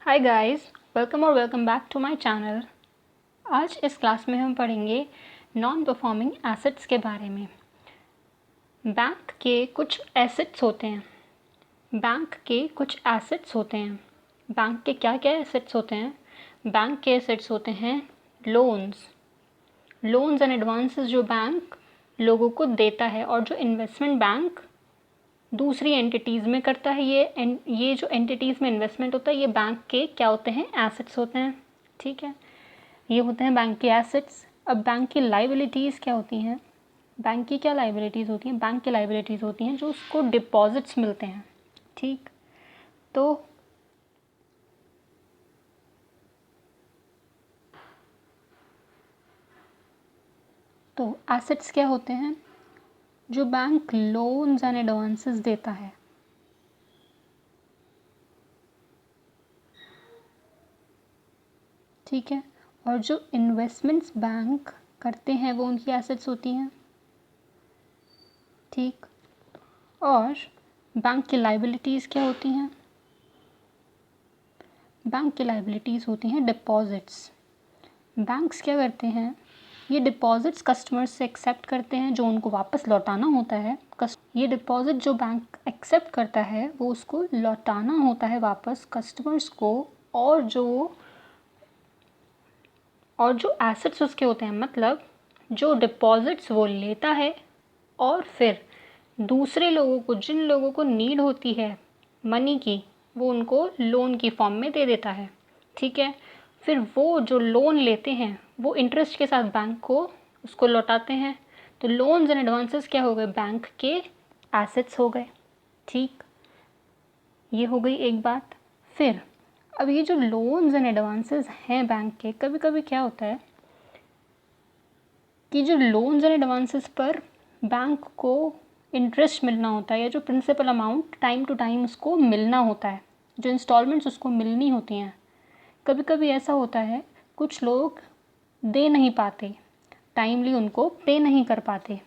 Hi guys, welcome back to my channel. आज इस class में हम पढ़ेंगे नॉन परफॉर्मिंग एसेट्स के बारे में। बैंक के कुछ एसेट्स होते हैं। बैंक के क्या क्या एसेट्स होते हैं? बैंक के एसेट्स होते हैं लोन्स एंड एडवांसेस जो बैंक लोगों को देता है, और जो इन्वेस्टमेंट बैंक दूसरी एंटिटीज़ में करता है। ये जो एंटिटीज़ में इन्वेस्टमेंट होता है, ये बैंक के क्या होते हैं? एसेट्स होते हैं। ठीक है, ये होते हैं बैंक के एसेट्स। अब बैंक की लाइबिलिटीज़ क्या होती हैं? बैंक की क्या लाइबिलिटीज़ होती हैं? बैंक की लाइबिलिटीज़ होती हैं जो उसको डिपॉजिट्स मिलते हैं। ठीक, तो एसेट्स क्या होते हैं? जो बैंक लोन्स एंड एडवांसेस देता है। ठीक है, और जो इन्वेस्टमेंट्स बैंक करते हैं वो उनकी एसेट्स होती हैं। ठीक, और बैंक की लाइबिलिटीज़ क्या होती हैं? बैंक की लाइबिलिटीज़ होती हैं डिपॉजिट्स। बैंक्स क्या करते हैं? ये डिपॉजिट्स कस्टमर्स से एक्सेप्ट करते हैं, जो उनको वापस लौटाना होता है। ये डिपॉजिट जो बैंक एक्सेप्ट करता है वो उसको लौटाना होता है वापस कस्टमर्स को। और जो एसेट्स उसके होते हैं, मतलब जो डिपॉजिट्स वो लेता है और फिर दूसरे लोगों को, जिन लोगों को नीड होती है मनी की, वो उनको लोन की फॉर्म में दे देता है। ठीक है, फिर वो जो लोन लेते हैं वो इंटरेस्ट के साथ बैंक को उसको लौटाते हैं। तो लोन्स एंड एडवांसेस क्या हो गए? बैंक के एसेट्स हो गए। ठीक, ये हो गई एक बात। फिर अब ये जो लोन्स एंड एडवांसेस हैं बैंक के, कभी कभी क्या होता है कि जो लोन्स एंड एडवांसेस पर बैंक को इंटरेस्ट मिलना होता है, या जो principal amount time to time उसको मिलना होता है, जो इंस्टॉलमेंट्स उसको मिलनी होती हैं। कभी कभी ऐसा होता है कुछ लोग दे नहीं पाते, टाइमली उनको पे नहीं कर पाते,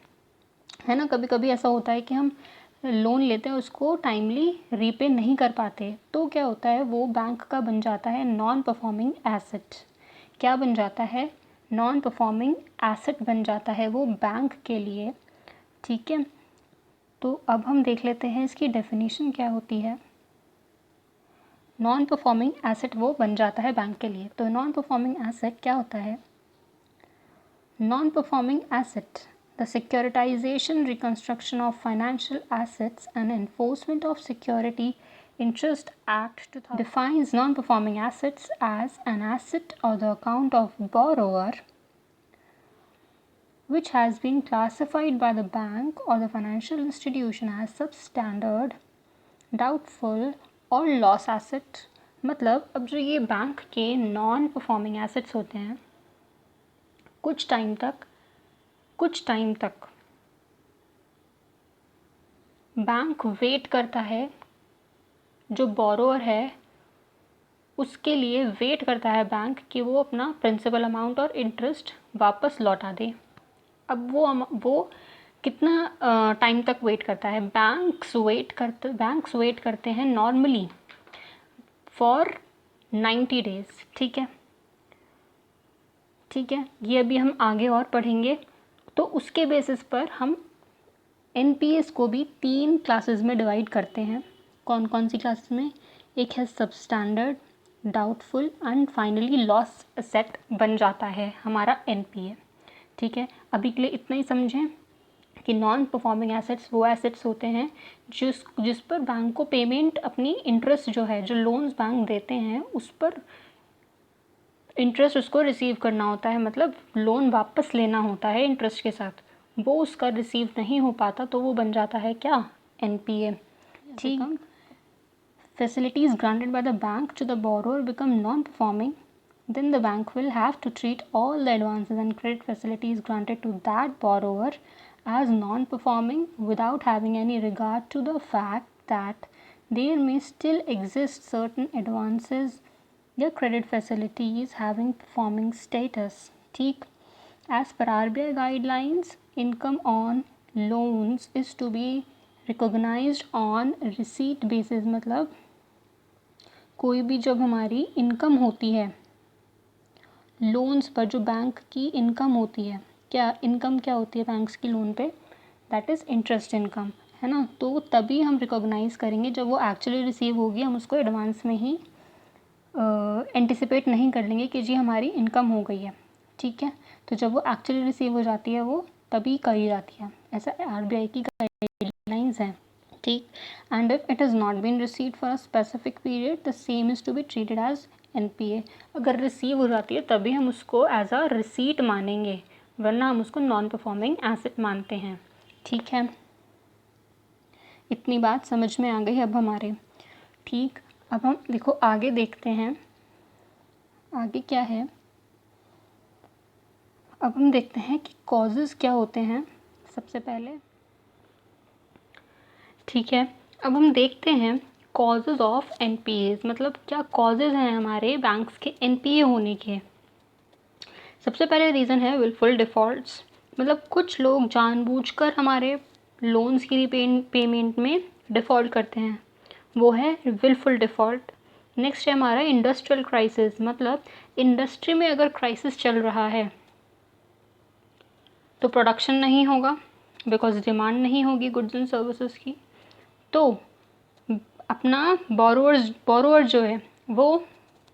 है ना। कभी कभी ऐसा होता है कि हम लोन लेते हैं, उसको टाइमली रीपे नहीं कर पाते, तो क्या होता है, वो बैंक का बन जाता है नॉन परफॉर्मिंग एसेट। क्या बन जाता है? नॉन परफॉर्मिंग एसेट बन जाता है वो बैंक के लिए। ठीक है, तो अब हम देख लेते हैं इसकी डेफिनेशन क्या होती है। नॉन परफॉर्मिंग एसेट वो बन जाता है बैंक के लिए। तो नॉन परफॉर्मिंग एसेट क्या होता है? Non performing asset, the securitization, reconstruction of financial assets, and enforcement of Security Interest Act 2000 defines non-performing assets as an asset or the account of borrower which has been classified by the bank or the financial institution as substandard, doubtful or loss asset। मतलब अब जो ये bank के non performing assets होते हैं, कुछ time तक bank wait करता है, जो बोरोअर है उसके लिए वेट करता है बैंक कि वो अपना प्रिंसिपल अमाउंट और इंटरेस्ट वापस लौटा दे। अब वो कितना टाइम तक वेट करता है? बैंक्स वेट करते हैं नॉर्मली फॉर 90 डेज़। ठीक है, ये अभी हम आगे और पढ़ेंगे। तो उसके बेसिस पर हम एनपीएस को भी 3 क्लासेस में डिवाइड करते हैं। कौन कौन सी क्लासेस में? एक है substandard, doubtful and finally loss asset बन जाता है हमारा एनपीए। ठीक है, अभी के लिए इतना ही समझें कि नॉन परफॉर्मिंग एसेट्स वो एसेट्स होते हैं जिस पर बैंक को पेमेंट, अपनी इंटरेस्ट जो है, जो लोन्स बैंक देते हैं उस पर इंटरेस्ट उसको रिसीव करना होता है, मतलब लोन वापस लेना होता है इंटरेस्ट के साथ। वो उसका रिसीव नहीं हो पाता तो वो बन जाता है क्या? एनपीए। ठीक, facilities granted by the bank to the borrower become non-performing, then the bank will have to treat all the advances and credit facilities granted to that borrower as non-performing without having any regard to the fact that there may still exist certain advances या credit facilities having performing status। ठीक, as per RBI guidelines, income on loans is to be recognized on receipt basis। मतलब कोई भी जब हमारी income होती है loans पर, जो बैंक की इनकम होती है, क्या इनकम क्या होती है बैंक्स की लोन पे, दैट इज़ इंटरेस्ट इनकम, है ना। तो तभी हम रिकॉग्नाइज़ करेंगे जब वो एक्चुअली रिसीव होगी, हम उसको एडवांस में ही एंटिसिपेट नहीं कर लेंगे कि जी हमारी इनकम हो गई है, ठीक है। तो जब वो एक्चुअली रिसीव हो जाती है वो तभी करी जाती है, ऐसा आरबीआई की गाइडलाइंस है, ठीक। And if it is not been received for a specific period the same is to be treated as NPA. अगर रिसीव हो जाती है तभी हम उसको एज अ रिसीट मानेंगे, वरना हम उसको नॉन परफॉर्मिंग एसेट मानते हैं, ठीक है। इतनी बात समझ में आ गई अब हमारे, ठीक। अब हम देखो आगे देखते हैं, आगे क्या है। अब हम देखते हैं कि कॉजेज़ क्या होते हैं सबसे पहले, ठीक है। अब हम देखते हैं कॉजेज़ ऑफ एनपीएज, मतलब क्या कॉजेज़ हैं हमारे बैंक्स के एनपीए होने के। सबसे पहले रीज़न है विलफुल डिफ़ॉल्ट्स, मतलब कुछ लोग जानबूझकर हमारे लोन्स की पेमेंट में डिफ़ॉल्ट करते हैं, वो है विलफुल डिफ़ॉल्ट। नेक्स्ट है हमारा इंडस्ट्रियल क्राइसिस, मतलब इंडस्ट्री में अगर क्राइसिस चल रहा है तो प्रोडक्शन नहीं होगा, बिकॉज डिमांड नहीं होगी गुड्स एंड सर्विसेज की, तो अपना बोरोअर जो है वो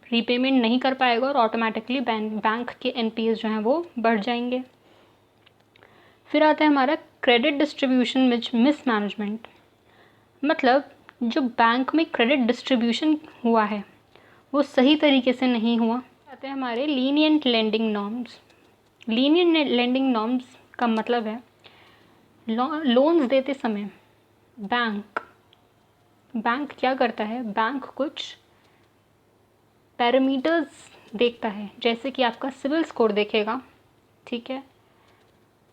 रीपेमेंट नहीं कर पाएगा और ऑटोमेटिकली बैंक के एनपीएस जो हैं वो बढ़ जाएंगे। फिर आता है हमारा क्रेडिट डिस्ट्रीब्यूशन मिसमैनेजमेंट, मतलब जो बैंक में क्रेडिट डिस्ट्रीब्यूशन हुआ है वो सही तरीके से नहीं हुआ। आते हैं हमारे lenient lending norms. Lenient lending norms का मतलब है लोन्स देते समय बैंक क्या करता है, बैंक कुछ पैरामीटर्स देखता है, जैसे कि आपका सिविल स्कोर देखेगा, ठीक है,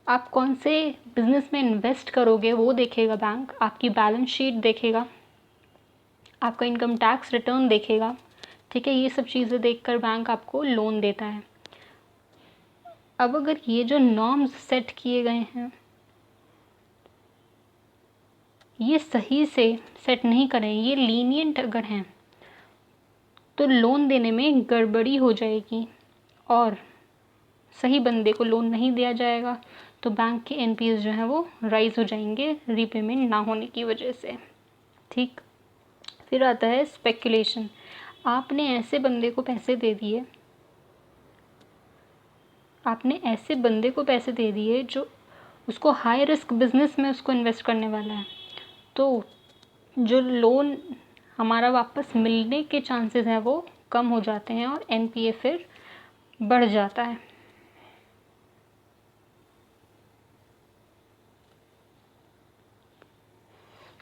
आप कौन से बिजनेस में इन्वेस्ट करोगे वो देखेगा बैंक, आपकी बैलेंस शीट देखेगा, आपका इनकम टैक्स रिटर्न देखेगा, ठीक है। ये सब चीज़ें देखकर बैंक आपको लोन देता है। अब अगर ये जो नॉर्म्स सेट किए गए हैं ये सही से सेट नहीं करें, ये लीनियंट अगर हैं तो लोन देने में गड़बड़ी हो जाएगी और सही बंदे को लोन नहीं दिया जाएगा, तो बैंक के एनपीएस जो हैं वो राइज हो जाएंगे रीपेमेंट ना होने की वजह से, ठीक। फिर आता है स्पेकुलेशन, आपने ऐसे बंदे को पैसे दे दिए, जो उसको हाई रिस्क बिजनेस में उसको इन्वेस्ट करने वाला है, तो जो लोन हमारा वापस मिलने के चांसेस हैं वो कम हो जाते हैं और एनपीए फिर बढ़ जाता है।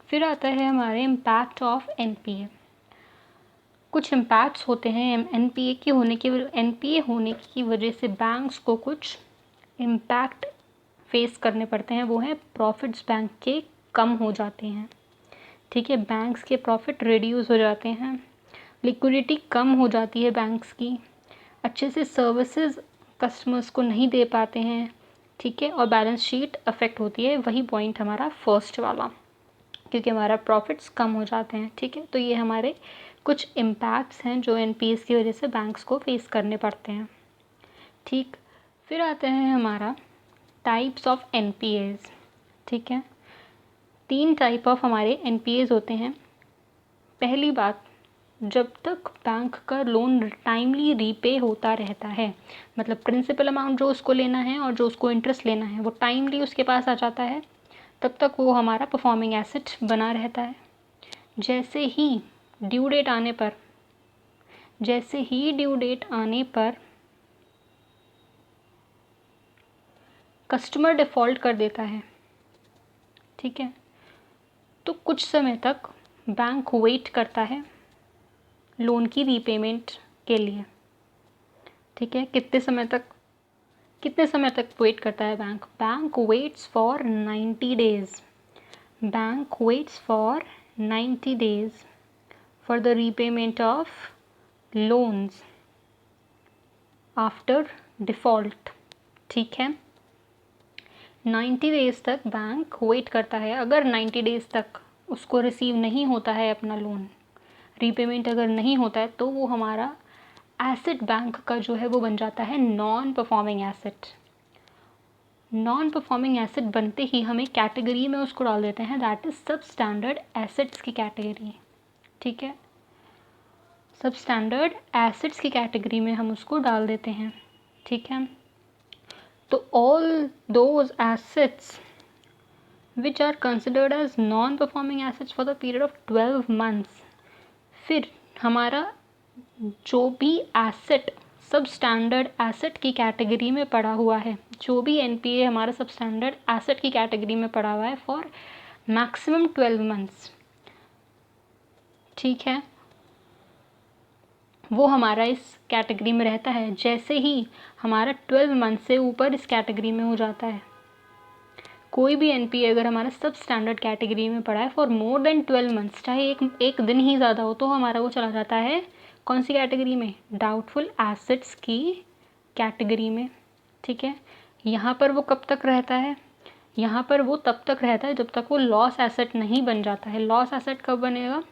फिर आता है हमारे इम्पैक्ट ऑफ एनपीए। कुछ इम्पैक्ट्स होते हैं एनपीए होने की वजह से बैंक्स को कुछ इम्पैक्ट फेस करने पड़ते हैं, वो है प्रॉफिट्स बैंक के कम हो जाते हैं, ठीक है। बैंक्स के प्रॉफिट रिड्यूस हो जाते हैं, लिक्विडिटी कम हो जाती है बैंक्स की, अच्छे से सर्विसेज कस्टमर्स को नहीं दे पाते हैं, ठीक है, और बैलेंस शीट अफेक्ट होती है, वही पॉइंट हमारा फर्स्ट वाला, क्योंकि हमारा प्रॉफिट्स कम हो जाते हैं, ठीक है। तो ये हमारे कुछ इम्पैक्ट्स हैं जो एनपीएस की वजह से बैंक्स को फेस करने पड़ते हैं, ठीक। फिर आते हैं हमारा टाइप्स ऑफ एनपीएस, ठीक है। 3 टाइप ऑफ हमारे एनपीएस होते हैं। पहली बात, जब तक बैंक का लोन टाइमली रीपे होता रहता है, मतलब प्रिंसिपल अमाउंट जो उसको लेना है और जो उसको इंटरेस्ट लेना है वो टाइमली उसके पास आ जाता है, तब तक वो हमारा परफॉर्मिंग एसेट बना रहता है। जैसे ही ड्यू डेट आने पर कस्टमर डिफ़ॉल्ट कर देता है, ठीक है, तो कुछ समय तक बैंक वेट करता है लोन की रीपेमेंट के लिए, ठीक है। कितने समय तक वेट करता है bank waits for 90 days, bank waits for 90 days for the repayment of loans after default, ठीक है। 90 डेज़ तक बैंक वेट करता है। अगर 90 डेज़ तक उसको रिसीव नहीं होता है अपना लोन, रीपेमेंट अगर नहीं होता है तो वो हमारा एसेट बैंक का जो है वो बन जाता है non performing asset. Non performing asset बनते ही हम एक कैटेगरी में उसको डाल देते हैं, दैट इज़ सब स्टैंडर्ड एसेट्स की कैटेगरी। ठीक है, सब स्टैंडर्ड एसेट्स की कैटेगरी में हम उसको डाल देते हैं। ठीक है, तो all those assets which are considered as non performing assets for the period of 12 months, फिर हमारा जो भी एसेट सब स्टैंडर्ड एसेट की कैटेगरी में पड़ा हुआ है, जो भी एनपीए हमारा सब स्टैंडर्ड एसेट की कैटेगरी में पड़ा हुआ है फॉर मैक्सिमम 12 मंथ्स, ठीक है, वो हमारा इस कैटेगरी में रहता है। जैसे ही हमारा 12 मंथ से ऊपर इस कैटेगरी में हो जाता है, कोई भी एनपीए अगर हमारा सब स्टैंडर्ड कैटेगरी में पड़ा है फॉर मोर देन 12 मंथ्स, चाहे एक दिन ही ज़्यादा हो, तो हमारा वो चला जाता है कौन सी कैटेगरी में, डाउटफुल एसेट्स की कैटेगरी में। ठीक है, यहाँ पर वो कब तक रहता है, यहाँ पर वो तब तक रहता है जब तक वो लॉस एसेट नहीं बन जाता है। लॉस एसेट कब बनेगा,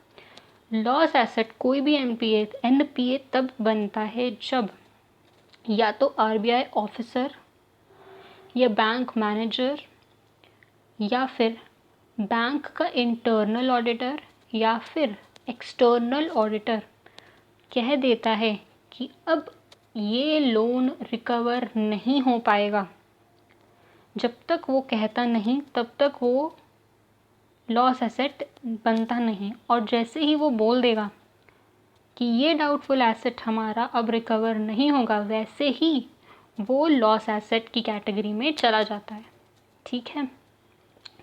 लॉस एसेट कोई भी एनपीए तब बनता है जब या तो आरबीआई ऑफिसर या बैंक मैनेजर या फिर बैंक का इंटरनल ऑडिटर या फिर एक्सटर्नल ऑडिटर कह देता है कि अब ये लोन रिकवर नहीं हो पाएगा। जब तक वो कहता नहीं तब तक वो लॉस एसेट बनता नहीं, और जैसे ही वो बोल देगा कि ये डाउटफुल एसेट हमारा अब रिकवर नहीं होगा, वैसे ही वो लॉस एसेट की कैटेगरी में चला जाता है। ठीक है,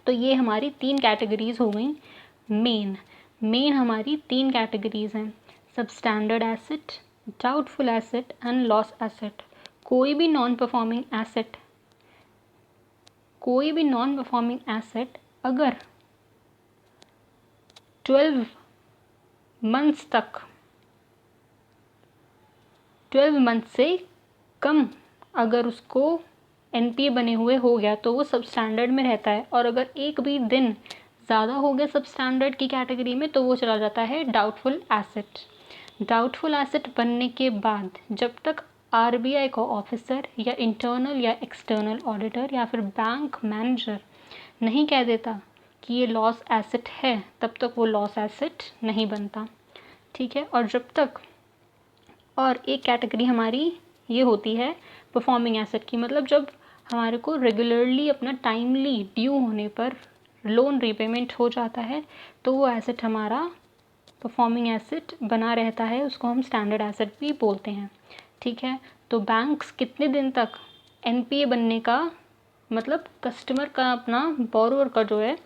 तो ये हमारी 3 कैटेगरीज हो गई। मेन हमारी 3 कैटेगरीज हैं, सब standard asset, doubtful asset and loss asset. कोई भी नॉन परफॉर्मिंग एसेट अगर 12 मंथ्स तक 12 मंथ से कम अगर उसको एनपीए बने हुए हो गया तो वो सब स्टैंडर्ड में रहता है, और अगर एक भी दिन ज़्यादा हो गया सब स्टैंडर्ड की कैटेगरी में तो वो चला जाता है डाउटफुल एसेट। डाउटफुल एसेट बनने के बाद जब तक आरबीआई का ऑफिसर या इंटरनल या एक्सटर्नल ऑडिटर या फिर बैंक मैनेजर नहीं कह देता कि ये लॉस एसेट है, तब तक वो लॉस एसेट नहीं बनता। ठीक है, और जब तक, और एक कैटेगरी हमारी ये होती है परफॉर्मिंग एसेट की, मतलब जब हमारे को रेगुलरली अपना टाइमली ड्यू होने पर लोन रीपेमेंट हो जाता है तो वो एसेट हमारा परफॉर्मिंग एसेट बना रहता है, उसको हम स्टैंडर्ड एसेट भी बोलते हैं। ठीक है, तो बैंक्स कितने दिन तक एनपीए बनने का, मतलब कस्टमर का अपना बोरोवर का जो है,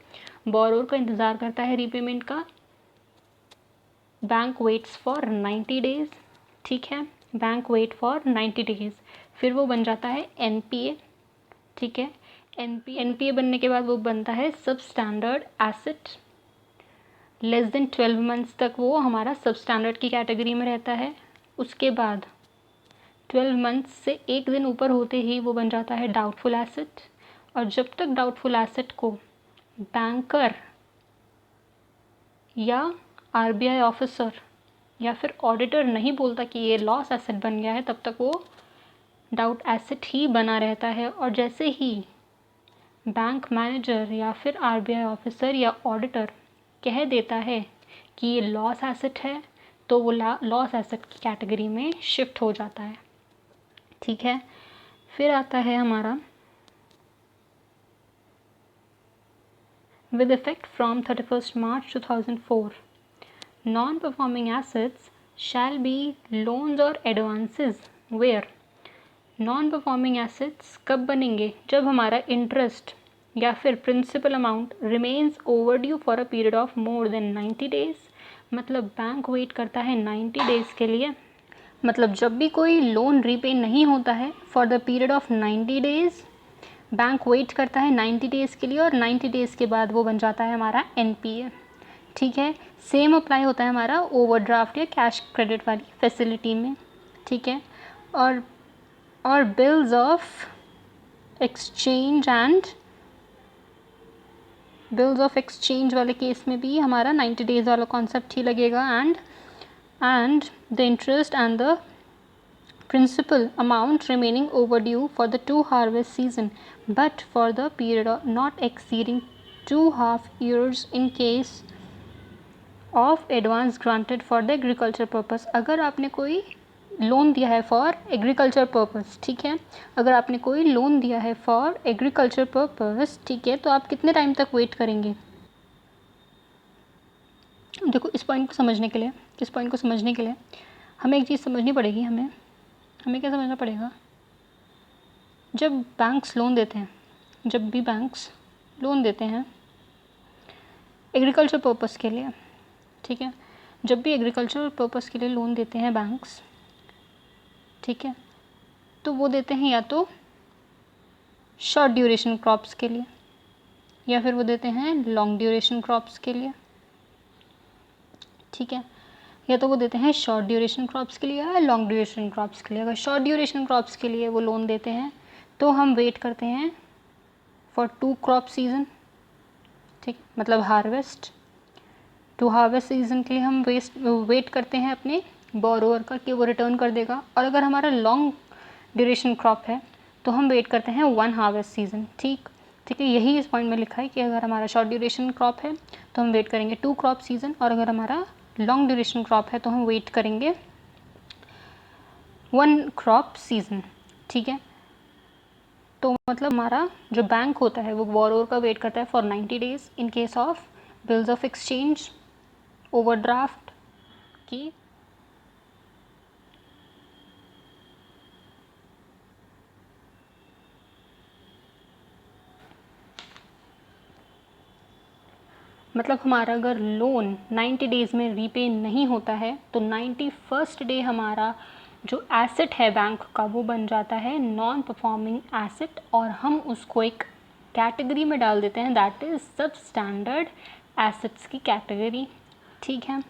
बोरोवर का इंतज़ार करता है रीपेमेंट का। Bank waits for 90 days. ठीक है, बैंक वेट फॉर 90 डेज़, फिर वो बन जाता है एनपीए। ठीक है, एनपीए बनने के बाद वो बनता है सब standard asset. Less than 12 months तक वो हमारा सब स्टैंडर्ड की कैटेगरी में रहता है। उसके बाद 12 मंथ्स से एक दिन ऊपर होते ही वो बन जाता है डाउटफुल एसेट, और जब तक डाउटफुल एसेट को बैंकर या आरबीआई ऑफिसर या फिर ऑडिटर नहीं बोलता कि ये लॉस एसेट बन गया है, तब तक वो डाउट एसेट ही बना रहता है। और जैसे ही बैंक मैनेजर या फिर आरबीआई ऑफिसर या ऑडिटर कह देता है कि ये लॉस एसेट है तो वो लॉस एसेट की कैटेगरी में शिफ्ट हो जाता है। ठीक है, फिर आता है हमारा with effect from 31st March 2004, non-performing assets shall be loans or advances where non-performing assets कब बनेंगे, जब हमारा इंटरेस्ट या फिर principal amount remains overdue for a period of more than 90 days. मतलब बैंक वेट करता है 90 डेज़ के लिए, मतलब जब भी कोई लोन रीपे नहीं होता है for the period of 90 days, bank wait करता है 90 डेज़ के लिए, और 90 डेज़ के बाद वो बन जाता है हमारा एनपीए। ठीक है, सेम अप्लाई होता है हमारा ओवरड्राफ्ट या कैश क्रेडिट वाली फैसिलिटी में। ठीक है, और बिल्स ऑफ एक्सचेंज वाले केस में भी हमारा 90 डेज़ वाला कॉन्सेप्ट ही लगेगा, and and the interest and the principal amount remaining overdue for the 2 harvest season, but for the period of not exceeding 2 half years in case of advance granted for the agriculture purpose। अगर आपने कोई loan दिया है for agriculture purpose, ठीक है, अगर आपने कोई लोन दिया है फॉर एग्रीकल्चर पर्पस, ठीक है, तो आप कितने टाइम तक वेट करेंगे। देखो इस पॉइंट को समझने के लिए हमें एक चीज़ समझनी पड़ेगी। हमें क्या समझना पड़ेगा, जब बैंक्स लोन देते हैं, जब भी बैंक्स लोन देते हैं एग्रीकल्चर पर्पस के लिए, ठीक है, जब भी एग्रीकल्चर पर्पस के लिए लोन देते हैं बैंक्स, ठीक है, तो वो देते हैं या तो शॉर्ट ड्यूरेशन क्रॉप्स के लिए या फिर वो देते हैं लॉन्ग ड्यूरेशन क्रॉप्स के लिए, ठीक है, या तो वो देते हैं शॉर्ट ड्यूरेशन क्रॉप्स के लिए या लॉन्ग ड्यूरेशन क्रॉप्स के लिए। अगर शॉर्ट ड्यूरेशन क्रॉप्स के लिए वो लोन देते हैं तो हम वेट करते हैं फॉर 2 क्रॉप सीज़न, ठीक, मतलब हार्वेस्ट 2 हार्वेस्ट सीज़न के लिए हम वेट करते हैं अपने बोरोवर का कि वो रिटर्न कर देगा। और अगर हमारा लॉन्ग ड्यूरेशन क्रॉप है तो हम वेट करते हैं 1 हार्वेस्ट सीज़न, ठीक है, यही इस पॉइंट में लिखा है कि अगर हमारा शॉर्ट ड्यूरेशन क्रॉप है तो हम वेट करेंगे 2 क्रॉप सीज़न, और अगर हमारा लॉन्ग ड्यूरेशन क्रॉप है तो हम वेट करेंगे 1 क्रॉप सीज़न, ठीक है। तो मतलब हमारा जो बैंक होता है वो बोरोवर का वेट करता है for 90 days in case of bills of exchange, overdraft की मतलब हमारा अगर लोन 90 डेज़ में रीपे नहीं होता है तो 91st डे हमारा जो एसेट है बैंक का वो बन जाता है नॉन परफॉर्मिंग एसेट, और हम उसको एक कैटेगरी में डाल देते हैं, दैट इज़ सब स्टैंडर्ड एसेट्स की कैटेगरी, ठीक है।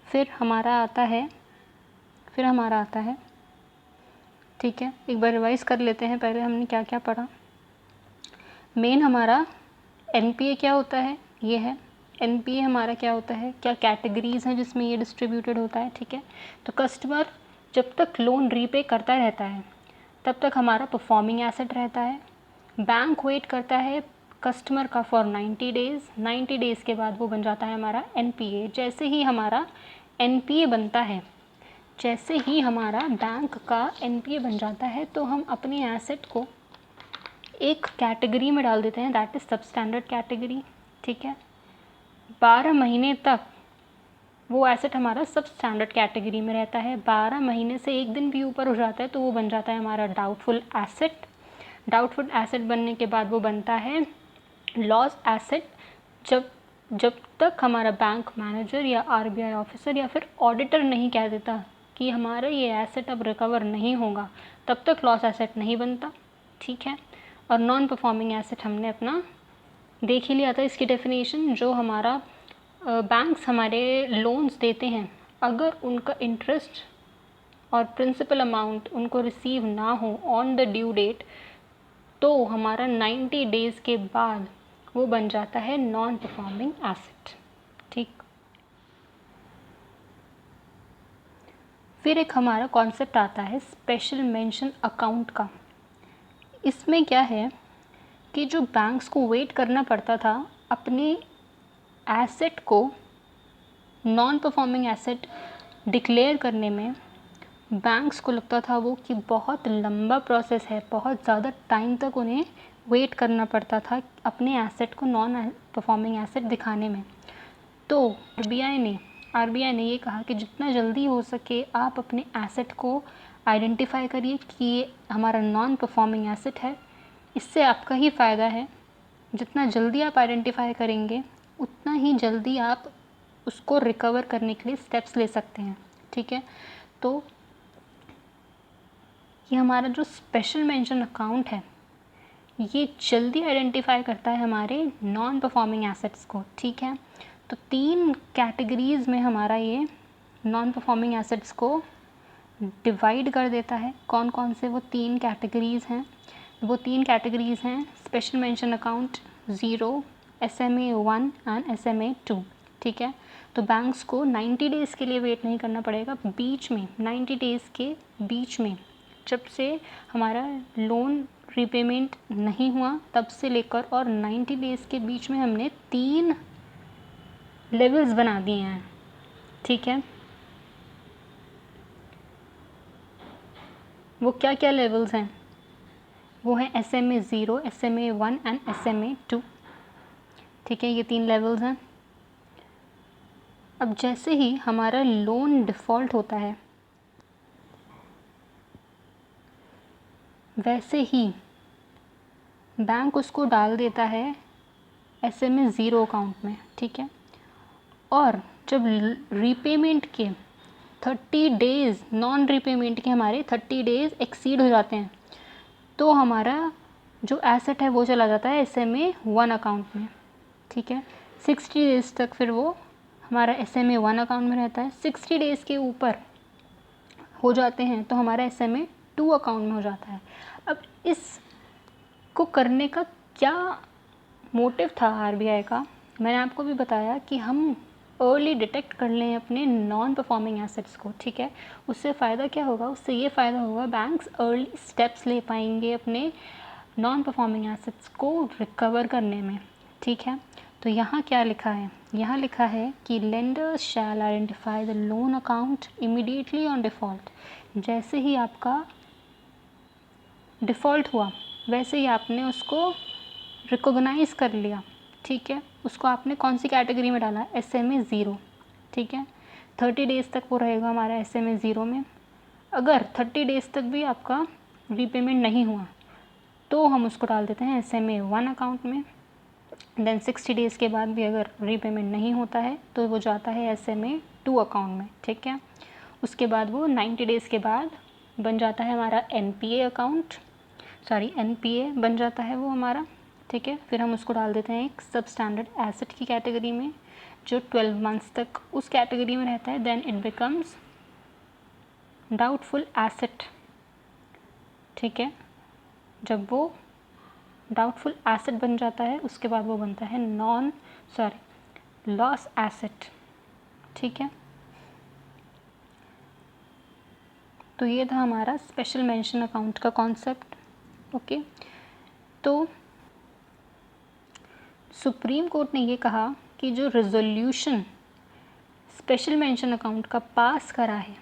फिर हमारा आता है, ठीक है, एक बार रिवाइज़ कर लेते हैं पहले हमने क्या क्या पढ़ा। मेन हमारा एनपीए क्या होता है, ये है एनपीए हमारा क्या होता है, क्या कैटेगरीज़ हैं जिसमें ये डिस्ट्रीब्यूटेड होता है, ठीक है। तो कस्टमर जब तक लोन रीपे करता रहता है तब तक हमारा परफॉर्मिंग एसेट रहता है। बैंक वेट करता है कस्टमर का फॉर 90 डेज़, 90 डेज़ के बाद वो बन जाता है हमारा एनपीए। जैसे ही हमारा एनपीए बनता है, जैसे ही हमारा बैंक का एनपीए बन जाता है तो हम अपने एसेट को एक कैटेगरी में डाल देते हैं, दैट इज़ सब स्टैंडर्ड कैटेगरी, ठीक है। 12 महीने तक वो एसेट हमारा सब स्टैंडर्ड कैटेगरी में रहता है। 12 महीने से एक दिन भी ऊपर हो जाता है तो वो बन जाता है हमारा डाउटफुल एसेट। डाउटफुल एसेट बनने के बाद वो बनता है लॉस एसेट, जब तक हमारा बैंक मैनेजर या आरबीआई ऑफिसर या फिर ऑडिटर नहीं कह देता कि हमारा ये एसेट अब रिकवर नहीं होगा, तब तक लॉस एसेट नहीं बनता, ठीक है। और नॉन परफॉर्मिंग एसेट हमने अपना देख ही लिया था इसकी डेफिनेशन। जो हमारा बैंक्स हमारे लोन्स देते हैं, अगर उनका इंटरेस्ट और प्रिंसिपल अमाउंट उनको रिसीव ना हो ऑन द ड्यू डेट तो हमारा 90 डेज़ के बाद वो बन जाता है नॉन परफॉर्मिंग एसेट, ठीक। फिर एक हमारा कॉन्सेप्ट आता है स्पेशल मेंशन अकाउंट का। इसमें क्या है कि जो बैंक्स को वेट करना पड़ता था अपने एसेट को नॉन परफॉर्मिंग एसेट डिक्लेयर करने में, बैंक्स को लगता था वो कि बहुत लंबा प्रोसेस है, बहुत ज़्यादा टाइम तक उन्हें वेट करना पड़ता था अपने एसेट को नॉन परफॉर्मिंग एसेट दिखाने में। तो आरबीआई ने ये कहा कि जितना जल्दी हो सके आप अपने एसेट को आइडेंटिफाई करिए कि ये हमारा नॉन परफॉर्मिंग एसेट है, इससे आपका ही फ़ायदा है। जितना जल्दी आप आइडेंटिफाई करेंगे उतना ही जल्दी आप उसको रिकवर करने के लिए स्टेप्स ले सकते हैं, ठीक है। तो ये हमारा जो स्पेशल मेंशन अकाउंट है ये जल्दी आइडेंटिफाई करता है हमारे नॉन परफॉर्मिंग एसेट्स को, ठीक है। तो 3 कैटेगरीज़ में हमारा ये नॉन परफॉर्मिंग एसेट्स को डिवाइड कर देता है। कौन कौन से वो 3 कैटेगरीज़ हैं? वो 3 कैटेगरीज़ हैं special mention account 0, SMA 1 and SMA 2, ठीक है। तो बैंक्स को 90 डेज़ के लिए वेट नहीं करना पड़ेगा, बीच में 90 डेज़ के बीच में जब से हमारा लोन रीपेमेंट नहीं हुआ तब से लेकर और 90 डेज़ के बीच में हमने 3 लेवल्स बना दिए हैं, ठीक है। वो क्या क्या लेवल्स हैं? वो हैं SMA 0, SMA 1 एंड SMA 2, ठीक है। ये 3 लेवल्स हैं। अब जैसे ही हमारा लोन डिफ़ॉल्ट होता है वैसे ही बैंक उसको डाल देता है SMA 0 अकाउंट में, ठीक है। और जब रीपेमेंट के 30 डेज़, नॉन रीपेमेंट के हमारे 30 डेज़ एक्सीड हो जाते हैं तो हमारा जो एसेट है वो चला जाता है SMA 1 अकाउंट में, ठीक है। 60 डेज़ तक फिर वो हमारा SMA 1 अकाउंट में रहता है। 60 डेज़ के ऊपर हो जाते हैं तो हमारा SMA 2 अकाउंट में हो जाता है। अब इसको करने का क्या मोटिव था RBI का? मैंने आपको भी बताया कि हम अर्ली डिटेक्ट कर लें अपने नॉन परफॉर्मिंग एसेट्स को, ठीक है। उससे फ़ायदा क्या होगा? उससे ये फ़ायदा होगा बैंक्स अर्ली स्टेप्स ले पाएंगे अपने नॉन परफॉर्मिंग एसेट्स को रिकवर करने में, ठीक है। तो यहाँ क्या लिखा है? यहाँ लिखा है कि lenders shall identify the loan account immediately on default. जैसे ही आपका डिफ़ॉल्ट हुआ वैसे ही आपने उसको रिकॉग्नाइज़ कर लिया, ठीक है। उसको आपने कौन सी कैटेगरी में डाला? SMA 0, ठीक है। 30 डेज़ तक वो रहेगा हमारा SMA 0 में। अगर 30 डेज़ तक भी आपका रीपेमेंट नहीं हुआ तो हम उसको डाल देते हैं SMA 1 अकाउंट में। देन 60 डेज़ के बाद भी अगर रीपेमेंट नहीं होता है तो वो जाता है SMA 2 अकाउंट में, ठीक है। उसके बाद वो 90 डेज़ के बाद बन जाता है हमारा NPA बन जाता है वो हमारा, ठीक है। फिर हम उसको डाल देते हैं एक सब स्टैंडर्ड एसेट की कैटेगरी में जो 12 मंथ्स तक उस कैटेगरी में रहता है। Then it becomes doubtful asset, ठीक है। जब वो डाउटफुल एसेट बन जाता है उसके बाद वो बनता है लॉस एसेट, ठीक है। तो ये था हमारा स्पेशल मेंशन अकाउंट का कॉन्सेप्ट, ओके। तो सुप्रीम कोर्ट ने ये कहा कि जो रेजोल्यूशन स्पेशल मेंशन अकाउंट का पास करा है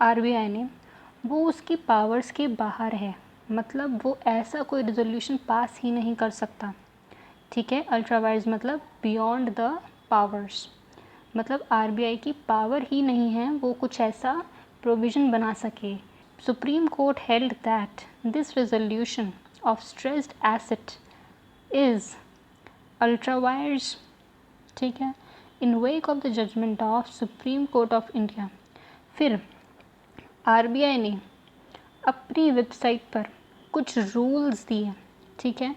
RBI ने वो उसकी पावर्स के बाहर है, मतलब वो ऐसा कोई रेजोल्यूशन पास ही नहीं कर सकता, ठीक है। अल्ट्रा वाइज मतलब बियॉन्ड द पावर्स, मतलब RBI की पावर ही नहीं है वो कुछ ऐसा प्रोविज़न बना सके। Supreme Court held that this resolution of stressed asset is ultra vires, ठीक है। In wake of the judgment of Supreme Court of India फिर RBI ने अपनी वेबसाइट पर कुछ रूल्स दिए, ठीक है।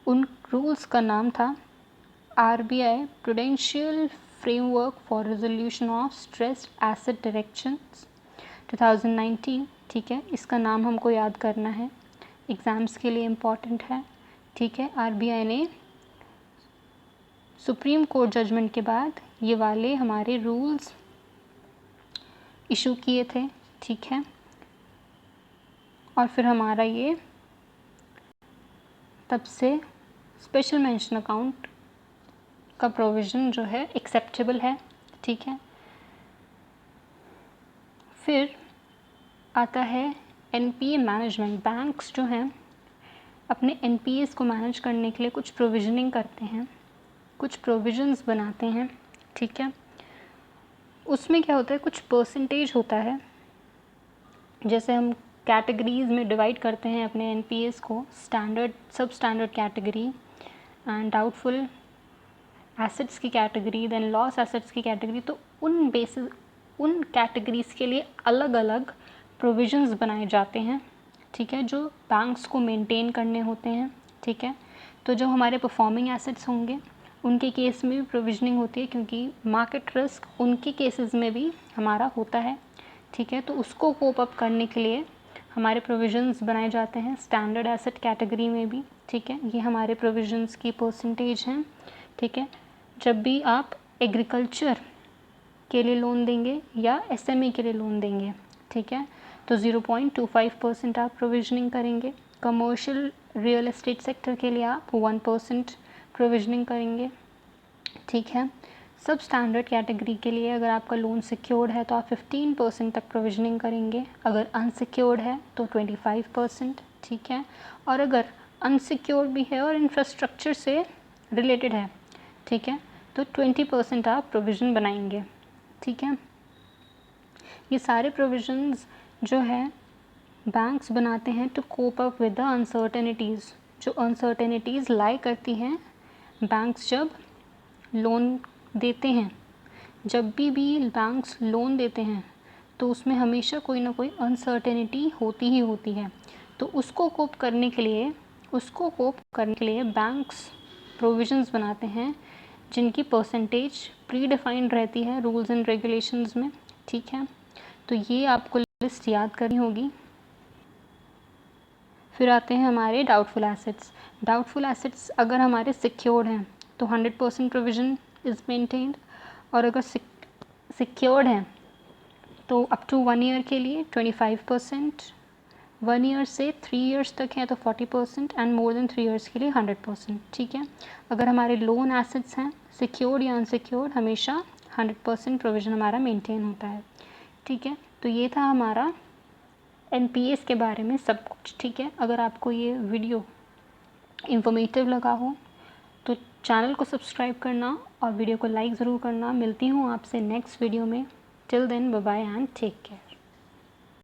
उन रूल्स का नाम था RBI prudential framework for resolution of stressed asset directions 2019, ठीक है। इसका नाम हमको याद करना है, एग्ज़ाम्स के लिए इम्पॉर्टेंट है, ठीक है। RBI ने सुप्रीम कोर्ट जजमेंट के बाद ये वाले हमारे रूल्स इशू किए थे, ठीक है। और फिर हमारा ये तब से स्पेशल मेंशन अकाउंट का प्रोविज़न जो है एक्सेप्टेबल है, ठीक है। फिर आता है NPA मैनेजमेंट। बैंक्स जो हैं अपने NPAs को मैनेज करने के लिए कुछ प्रोविजनिंग करते हैं, कुछ प्रोविजंस बनाते हैं, ठीक है। उसमें क्या होता है, कुछ परसेंटेज होता है, जैसे हम कैटेगरीज़ में डिवाइड करते हैं अपने NPAs को, स्टैंडर्ड, सब standard category and doubtful assets की कैटेगरी, देन लॉस एसेट्स की कैटेगरी। तो उन कैटेगरीज़ के लिए अलग अलग प्रोविजंस बनाए जाते हैं, ठीक है, जो बैंक्स को मेंटेन करने होते हैं, ठीक है। तो जो हमारे परफॉर्मिंग एसेट्स होंगे उनके केस में भी प्रोविजनिंग होती है क्योंकि मार्केट रिस्क उनके केसेस में भी हमारा होता है, ठीक है। तो उसको कोप अप करने के लिए हमारे प्रोविजंस बनाए जाते हैं स्टैंडर्ड एसेट कैटेगरी में भी, ठीक है। ये हमारे प्रोविजंस की परसेंटेज हैं, ठीक है। जब भी आप एग्रीकल्चर के लिए लोन देंगे या एसएमई के लिए लोन देंगे, ठीक है, तो 0.25% आप प्रोविजनिंग करेंगे। कमर्शियल रियल एस्टेट सेक्टर के लिए आप 1% प्रोविजनिंग करेंगे, ठीक है। सब स्टैंडर्ड कैटेगरी के लिए अगर आपका लोन सिक्योर्ड है तो आप 15% तक प्रोविजनिंग करेंगे, अगर अनसिक्योर्ड है तो 25%, ठीक है। और अगर अनसिक्योर्ड भी है और इंफ्रास्ट्रक्चर से रिलेटेड है, ठीक है, तो 20% आप प्रोविज़न बनाएंगे, ठीक है। ये सारे प्रोविजंस जो है बैंक्स बनाते हैं to cope up with the uncertainties, जो अनसर्टेनिटीज़ लाई करती हैं बैंक्स जब लोन देते हैं। जब भी बैंक्स लोन देते हैं तो उसमें हमेशा कोई ना कोई अनसर्टेनिटी होती ही होती है। तो उसको कोप करने के लिए बैंक्स प्रोविजंस बनाते हैं जिनकी परसेंटेज प्री डिफाइंड रहती है रूल्स एंड रेगुलेशंस में, ठीक है। तो ये आपको लिस्ट याद करनी होगी। फिर आते हैं हमारे डाउटफुल एसेट्स। डाउटफुल एसेट्स अगर हमारे सिक्योर्ड हैं तो 100% प्रोविज़न इज़ मेंटेन्ड, और अगर सिक्योर्ड हैं तो अप टू 1 ईयर के लिए 25%, 1 ईयर से 3 ईयर्स तक है तो 40% एंड मोर देन 3 ईयर्स के लिए 100%, ठीक है। अगर हमारे लोन एसेट्स हैं सिक्योर्ड या अनसिक्योर्ड, हमेशा 100% प्रोविज़न हमारा मेंटेन होता है, ठीक है। तो ये था हमारा एनपीएस के बारे में सब कुछ, ठीक है। अगर आपको ये वीडियो इन्फॉर्मेटिव लगा हो तो चैनल को सब्सक्राइब करना और वीडियो को लाइक ज़रूर करना। मिलती हूँ आपसे नेक्स्ट वीडियो में। Till then bye bye and take care.